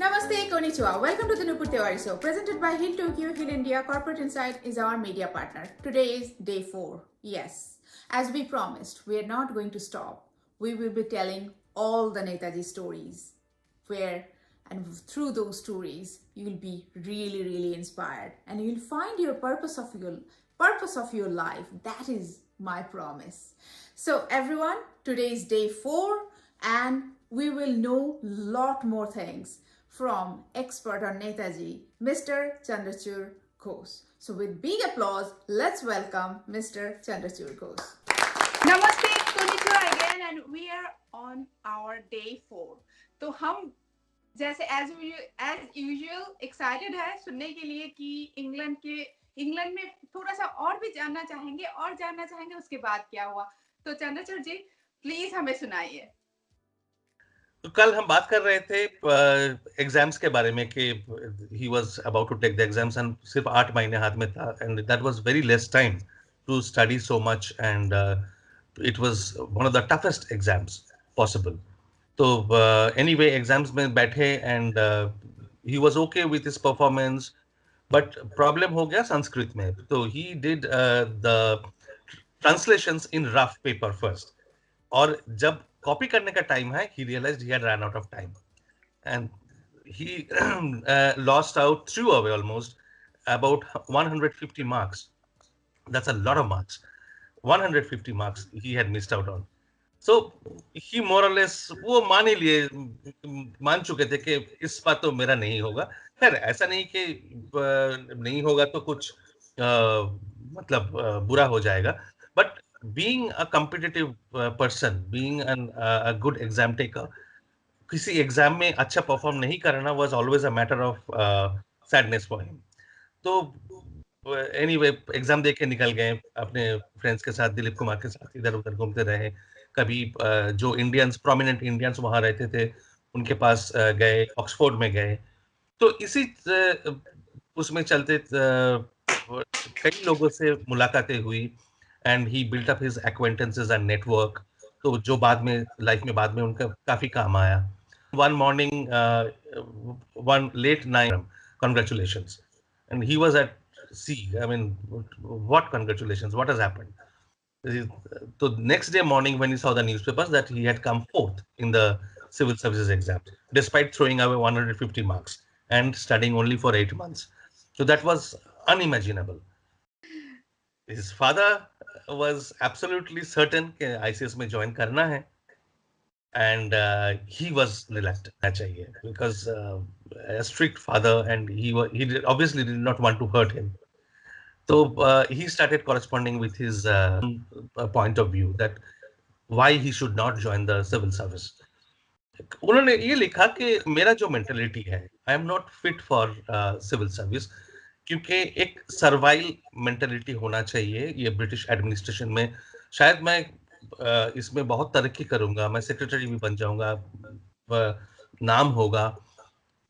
Namaste, konnichiwa. Welcome to the Nupur Tewari show, presented by Hill Tokyo, Hill India. Corporate Insight is our media partner. Today is day 4. Yes, as we promised, we are not going to stop. We will be telling all the Netaji stories, where and through those stories you will be really inspired, and you will find your purpose of your life. That is my promise. So everyone, today is day 4, and we will know lot more things from expert on Netaji, Mr. Chandrachud Ghosh. So with big applause, let's welcome Mr. Chandrachud Ghosh. Namaste, konnichiwa again, and we are on our day 4. तो हम जैसे as usual excited है सुनने के लिए कि England में थोड़ा सा और भी जानना चाहेंगे उसके बाद क्या हुआ. तो चंद्रचूड़ जी प्लीज हमें सुनाइए. तो कल हम बात कर रहे थे एग्जाम्स के बारे में कि he was about to take the exams and सिर्फ 8 महीने हाथ में था and that was very less time to study so much and it was one of the toughest exams possible. तो एनीवे एग्जाम्स में बैठे and he was okay with his performance but problem हो गया संस्कृत में. तो he did the translations in rough paper first और जब copy करने का टाइम है he realized he had run out of time and he lost out, threw away almost about 150 marks. That's a lot of marks. 150 marks he had missed out on. So he more or less वो मान चुके थे कि इस बार तो मेरा नहीं होगा. खैर ऐसा नहीं कि नहीं होगा तो कुछ मतलब बुरा हो जाएगा, but being a competitive person, being a good exam taker, किसी एग्जाम में अच्छा परफॉर्म नहीं करना was always a matter of sadness for him. तो anyway एग्जाम दे के निकल गए अपने फ्रेंड्स के साथ, दिलीप कुमार के साथ इधर उधर घूमते रहे. कभी जो इंडियंस प्रोमिनेंट इंडियंस वहां रहते थे उनके पास गए, ऑक्सफोर्ड में गए. तो इसी उसमें चलते कई लोगों से मुलाकातें हुई and he built up his acquaintances and network. तो जो बाद में लाइफ में बाद में उनका काफी काम आया. One morning, one late night, congratulations, and he was at sea. I mean, what congratulations? What has happened? So next day morning, when he saw the newspapers that he had come 4th in the civil services exam, despite throwing away 150 marks and studying only for 8 months. So that was unimaginable. His father was absolutely certain कि ICS में join करना है, and he was reluctant चाहिए because a strict father and he obviously did not want to hurt him. So he started corresponding with his point of view that why he should not join the civil service. उन्होंने ये लिखा कि मेरा जो mentality है, I am not fit for civil service, क्योंकि एक servile mentality होना चाहिए. ये ब्रिटिश एडमिनिस्ट्रेशन में शायद मैं इसमें बहुत तरक्की करूंगा, मैं सेक्रेटरी भी बन जाऊंगा, नाम होगा,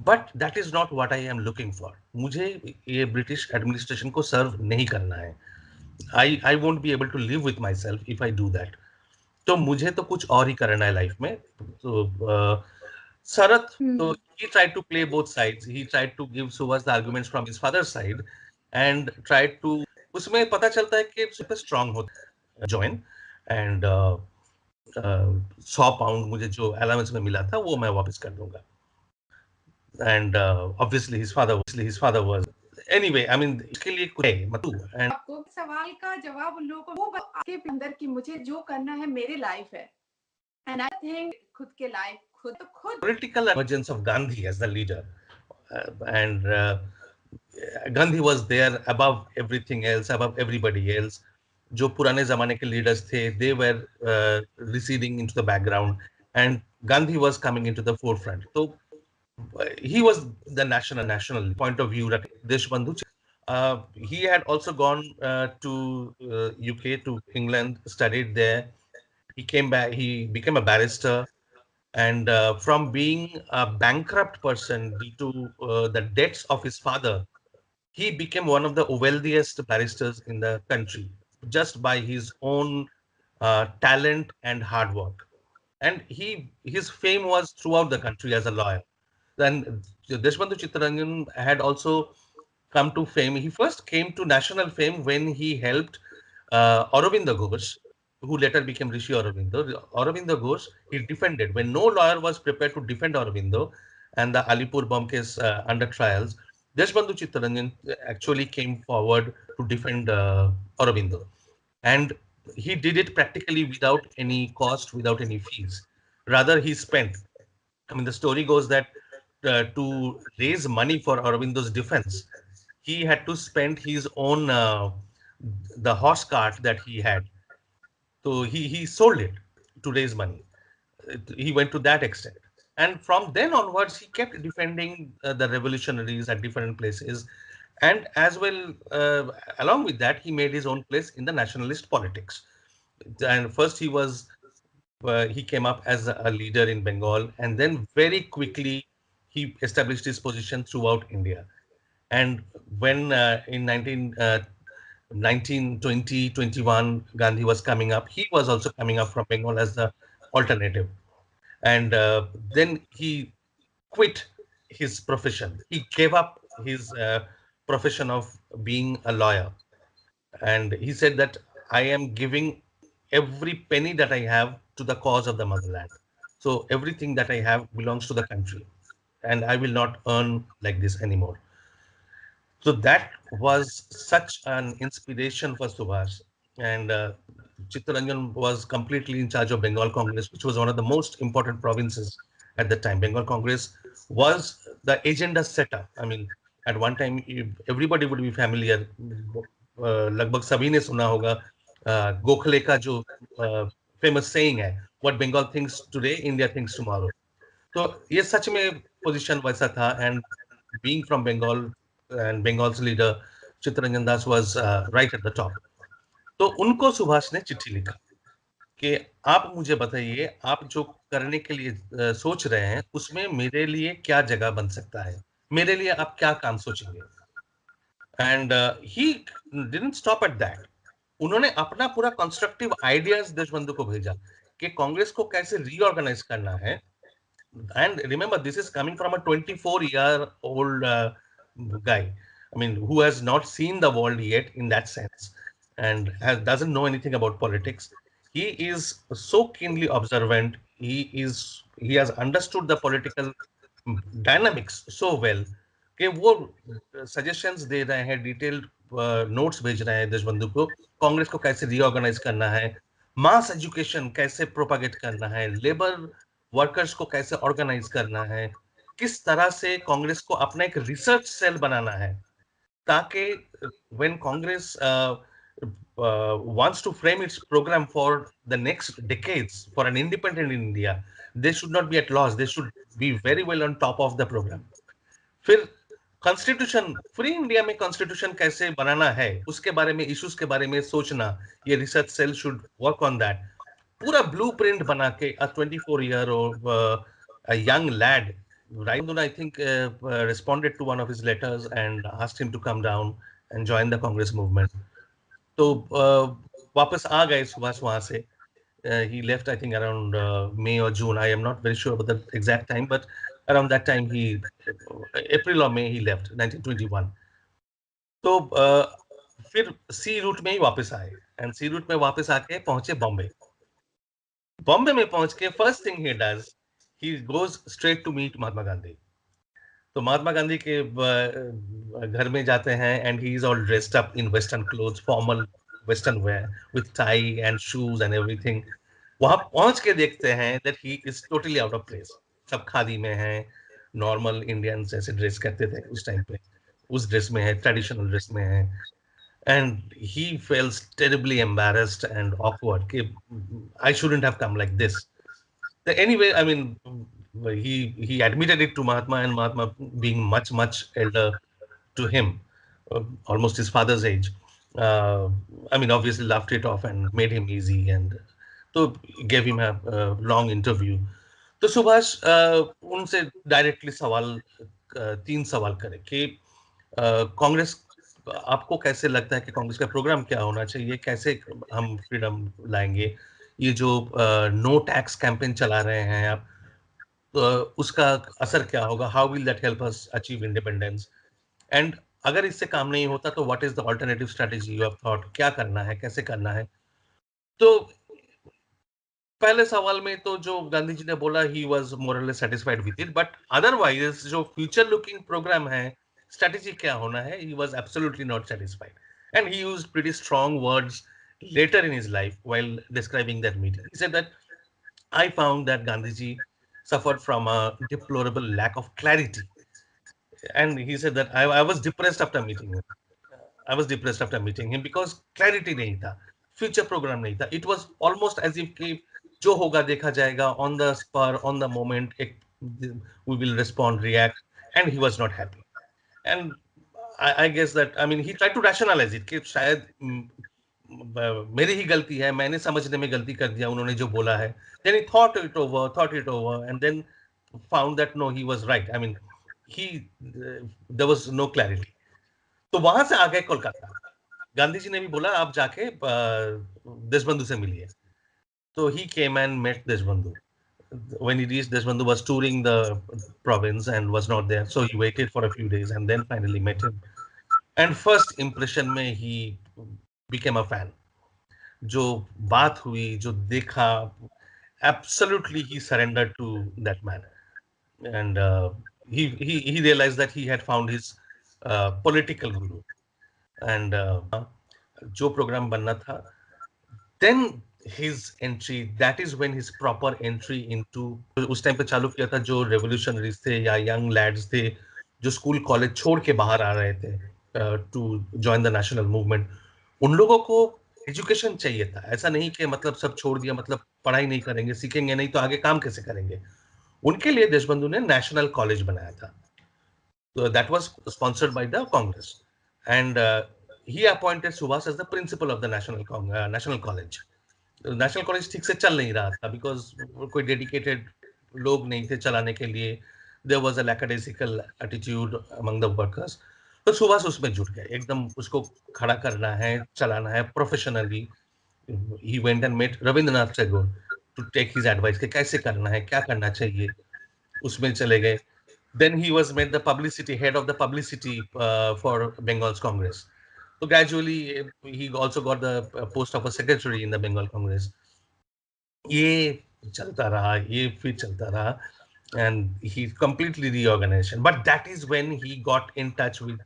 but that is not what I am looking for. मुझे ये ब्रिटिश एडमिनिस्ट्रेशन को सर्व नहीं करना है. I won't be able to live with myself if I do that. तो मुझे तो कुछ और ही करना है लाइफ में. तो Sarath, so he tried to play both sides. He tried to give Subhas the arguments from his father's side and tried to. उसमें पता चलता है कि super strong होता join and 100 pound मुझे जो allowance में मिला था वो मैं वापस कर दूंगा. And obviously his father was anyway. I mean इसके लिए कुछ है मतलब. And आपको सवाल का जवाब उन लोगों को वो आपके अंदर कि मुझे जो करना है मेरी लाइफ है. And I think खुद के life political emergence of Gandhi as the leader, and Gandhi was there above everything else, above everybody else. जो पुराने जमाने के leaders थे, they were receding into the background, and Gandhi was coming into the forefront. So he was the national point of view. Deshbandhu. He had also gone to UK, to England, studied there. He came back. He became a barrister. And from being a bankrupt person due to the debts of his father, he became one of the wealthiest barristers in the country just by his own talent and hard work. And his fame was throughout the country as a lawyer. Then Deshbandhu Chittaranjan had also come to fame. He first came to national fame when he helped Aurobindo Ghosh, who later became Rishi Aurobindo. Aurobindo Ghosh, he defended when no lawyer was prepared to defend Aurobindo and the Alipur bomb case under trials. Deshbandhu Chittaranjan actually came forward to defend Aurobindo, and he did it practically without any cost, without any fees. Rather, he spent. I mean, the story goes that to raise money for Aurobindo's defense, he had to spend his own the horse cart that he had. So he sold it to raise money. He went to that extent. And from then onwards, he kept defending the revolutionaries at different places. And as well, along with that, he made his own place in the nationalist politics. And first, he came up as a leader in Bengal, and then very quickly he established his position throughout India. And when in 1920, 21, Gandhi was coming up, he was also coming up from Bengal as the alternative. And then he quit his profession. He gave up his profession of being a lawyer. And he said that I am giving every penny that I have to the cause of the motherland. So everything that I have belongs to the country, and I will not earn like this anymore. So that was such an inspiration for Subhash. And Chittaranjan was completely in charge of Bengal Congress, which was one of the most important provinces at the time. Bengal Congress was the agenda setter. I mean, at one time, everybody would be familiar. लगभग सभी ने सुना होगा गोखले का जो famous saying है, what Bengal thinks today India thinks tomorrow. तो ये सच में पोजीशन वैसा था. And being from Bengal and Bengal's leader Chittaranjan Das was right at the top. तो उनको सुभाष ने चिट्ठी लिखा कि आप मुझे बताइए, आप जो करने के लिए सोच रहे हैं उसमें मेरे लिए क्या जगह बन सकता है, मेरे लिए आप क्या काम सोचेंगे. And he didn't stop at that. उन्होंने अपना पूरा कंस्ट्रक्टिव आइडियाज देशबंधु को भेजा कि कांग्रेस को कैसे रीऑर्गेनाइज करना है. And remember, this is coming from a 24-year-old guy. I mean, who has not seen the world yet in that sense, and doesn't know anything about politics. He is so keenly observant. He has understood the political dynamics so well कि वो suggestions दे रहे हैं, detailed notes भेज रहे हैं देशबंधु को, कांग्रेस को कैसे रीऑर्गेनाइज करना है, मास एजुकेशन कैसे प्रोपागेट करना है, लेबर वर्कर्स को कैसे ऑर्गेनाइज करना है, किस तरह से कांग्रेस को अपना एक रिसर्च सेल बनाना है ताकि when Congress wants to frame its program for the next decades for an independent India, they should not be at loss. They should be very well on top of the program. फिर constitution, free India में constitution कैसे बनाना है उसके बारे में, issues के बारे में सोचना, ये research cell should work on that. पूरा ब्लूप्रिंट बना के a 24-year old young lad, Raimundana, I think, responded to one of his letters and asked him to come down and join the Congress movement. तो वापस आ गए सुभाष वहां से. He left, I think, around May or June. I am not very sure about the exact time, but around that time April or May he left, 1921. तो फिर सी root में ही वापस आए, एंड सी रूट में वापस आके पहुंचे बॉम्बे. बॉम्बे में पहुंच के first thing he does, he goes straight to meet Mahatma Gandhi. तो महात्मा गांधी के घर में जाते हैं, and he is all dressed up in western clothes, formal western wear with tie and shoes and everything. वहां पहुंच के देखते हैं that he is totally out of place. सब खादी में हैं, नॉर्मल इंडियंस जैसे ड्रेस करते थे उस टाइम पे, उस ड्रेस में है, ट्रेडिशनल ड्रेस में है. And he feels terribly embarrassed and awkward कि I shouldn't have come like this. Anyway, I mean, he admitted it to Mahatma, and Mahatma, being much elder to him, almost his father's age, I mean, obviously laughed it off and made him easy, and so gave him a long interview. तो सुभाष उनसे directly सवाल, तीन सवाल करे कि कांग्रेस, आपको कैसे लगता है कि कांग्रेस का प्रोग्राम क्या होना चाहिए, कैसे हम फ्रीडम लाएंगे, ये जो नो टैक्स कैंपेन चला रहे हैं आप, उसका असर क्या होगा, how will that help us achieve independence, and अगर इससे काम नहीं होता तो what is the alternative strategy you have thought, क्या करना है, कैसे करना है। तो पहले सवाल में तो जो गांधी जी ने बोला, he was morally satisfied with it, but otherwise जो फ्यूचर लुकिंग प्रोग्राम है, स्ट्रेटेजी क्या होना है, he was absolutely not satisfied, and he used pretty strong words later in his life while describing that meeting. He said that I found that Gandhiji suffered from a deplorable lack of clarity, and he said that I was depressed after meeting him. I was depressed after meeting him because clarity नहीं था, future program नहीं था. It was almost as if कि जो होगा देखा जाएगा, on the spur, on the moment, we will respond, react, and he was not happy. And I guess that, I mean, he tried to rationalize it कि शायद मेरी ही गलती है, मैंने समझने में गलती कर दिया उन्होंने जो बोला है. Then he thought it over, and then found that no, he was right. I mean, he there was no clarity. तो वहां से आ गए कोलकाता. गांधी जी ने भी बोला आप जाके देशबंधु से मिलिए. तो he came and met Deshbandhu. When he reached, Deshbandhu was touring the province and was not there. So he waited for a few days and then finally met him. And first impression में he became a fan. जो बात हुई, जो देखा, absolutely he surrendered to that man. And he realized that he had found his political guru. And जो programme बनना था, then his entry, that is when his proper entry into, उस time पे चालू किया था, जो रेवोल्यूशनरीज थे या यंग लैड्स थे जो स्कूल कॉलेज छोड़ के बाहर आ रहे थे to join the national movement, उन लोगों को एजुकेशन चाहिए था. ऐसा नहीं कि मतलब सब छोड़ दिया, मतलब पढ़ाई नहीं करेंगे, सीखेंगे नहीं तो आगे काम कैसे करेंगे. उनके लिए देशबंधु ने नेशनल कॉलेज बनाया था. That was sponsored by the Congress, and he appointed Subhas as the principal of the national college. National college ठीक से चल नहीं रहा था बिकॉज कोई डेडिकेटेड लोग नहीं थे चलाने के लिए. There was a lackadaisical attitude among the workers. तो सुभाष उसमें जुट गए, एकदम उसको खड़ा करना है, चलाना है professionally. He went and met Rabindranath Tagore to take his advice कि कैसे करना है, क्या करना चाहिए, उसमें चले गए. Then he was made the publicity head of the publicity for Bengal's Congress. So gradually he also got the post of a secretary in the Bengal Congress. ये चलता रहा, ये फिर चलता रहा, and he completely reorganization. But that is when he got in touch with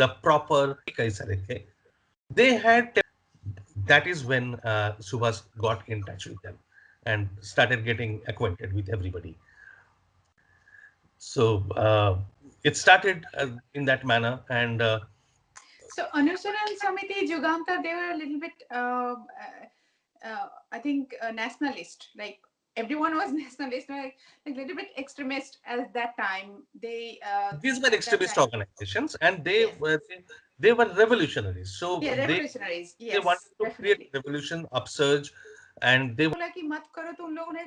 the proper कई सारे थे. They had, that is when Subhas got in touch with them and started getting acquainted with everybody. So it started in that manner, and So Anushan and Samiti Juganta, they were a little bit, I think, nationalist. Like everyone was nationalist, like a little bit extremist at that time. They these were at that extremist time, organizations, and yes, they were revolutionaries. So yeah, revolutionaries, they wanted yes, to create definitely. revolution, upsurge, and they बोला कि मत करो, तो उन लोगों ने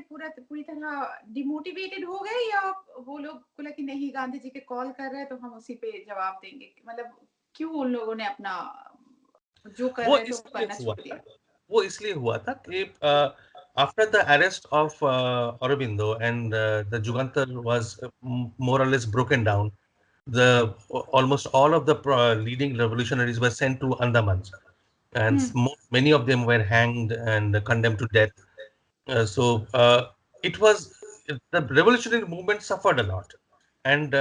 पूरी तरह डिमोटिवेटेड हो गए, या वो लोग बोला कि नहीं गांधी जी के कॉल कर रहे हैं तो हम उसी पे जवाब देंगे. मतलब क्यों उन लोगों ने अपना जो कर वो रहे थे वो इसलिए करना हुआ छोड़ था, दिया. वो इसलिए हुआ था कि after the arrest of Aurobindo, and the Jugantar was more or less broken down, the almost all of the leading revolutionaries were sent to Andamans, and many of them were hanged and condemned to death. So it was, the revolutionary movement suffered a lot and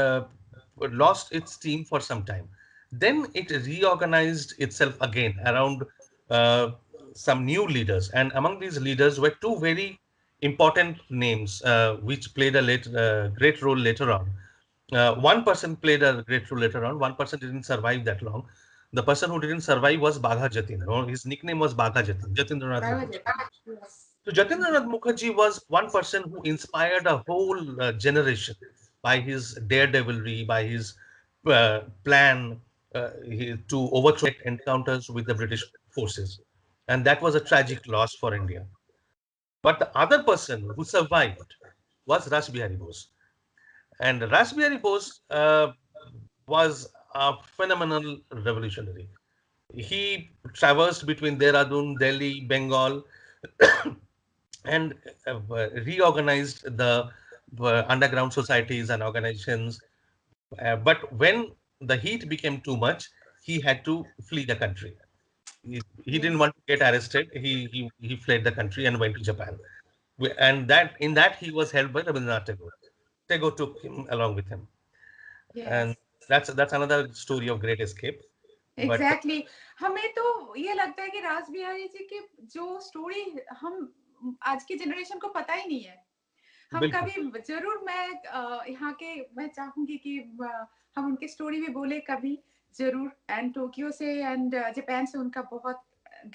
lost its steam for some time. Then it reorganized itself again around uh, some new leaders, and among these leaders were two very important names which played a great role later on. One person played a great role later on. One person didn't survive that long. The person who didn't survive was Bagha Jatin. His nickname was Bagha Jatin, Jatindranath Mukherjee. Yes. So Jatindranath Mukherjee was one person who inspired a whole generation by his daredevilry, by his plan to overthrow encounters with the British forces. And that was a tragic loss for India. But the other person who survived was Rashbihari Bose. And Rashbihari Bose was a phenomenal revolutionary. He traversed between Dehradun, Delhi, Bengal, and reorganized underground societies and organizations. But when the heat became too much, he had to flee the country. He didn't Yes. want to get arrested. He fled the country and went to Japan. And that in that he was helped by Rabindranath Tagore. Tagore took him along with him, and Yes. that's another story of great escape. But exactly exactly. हमें तो ये लगता है कि राज बिहारी जी की जो story हम आज की जनरेशन को पता ही नहीं है हम बिल्कुल कभी जरूर यहाँ के मैं चाहूंगी कि हम उनकी स्टोरी भी बोले कभी जरूर एंड टोक्यो से एंड जापान से उनका बहुत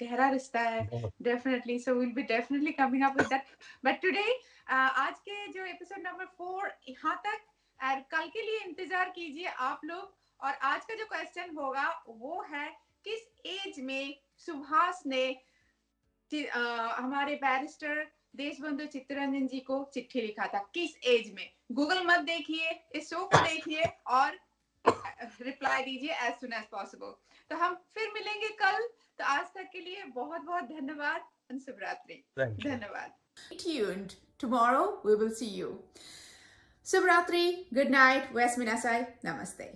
गहरा रिश्ता है बहुत definitely so will be definitely coming up with that but today आज के जो एपिसोड नंबर 4 यहाँ तक और कल के लिए इंतजार कीजिए आप लोग और आज का जो क्वेश्चन होगा वो है किस एज में सुभाष ने हमारे बैरिस्टर देशबंधु चित्तरंजन जी को चिट्ठी लिखा था किस एज में गूगल मत देखिए इस शो को देखिए और रिप्लाई दीजिए एज सुन एज पॉसिबल तो हम फिर मिलेंगे कल तो आज तक के लिए बहुत बहुत धन्यवाद और शुभ रात्रि thank you. धन्यवाद Stay tuned. Tomorrow we will see you. Subratri, good night, West Minasai, Namaste.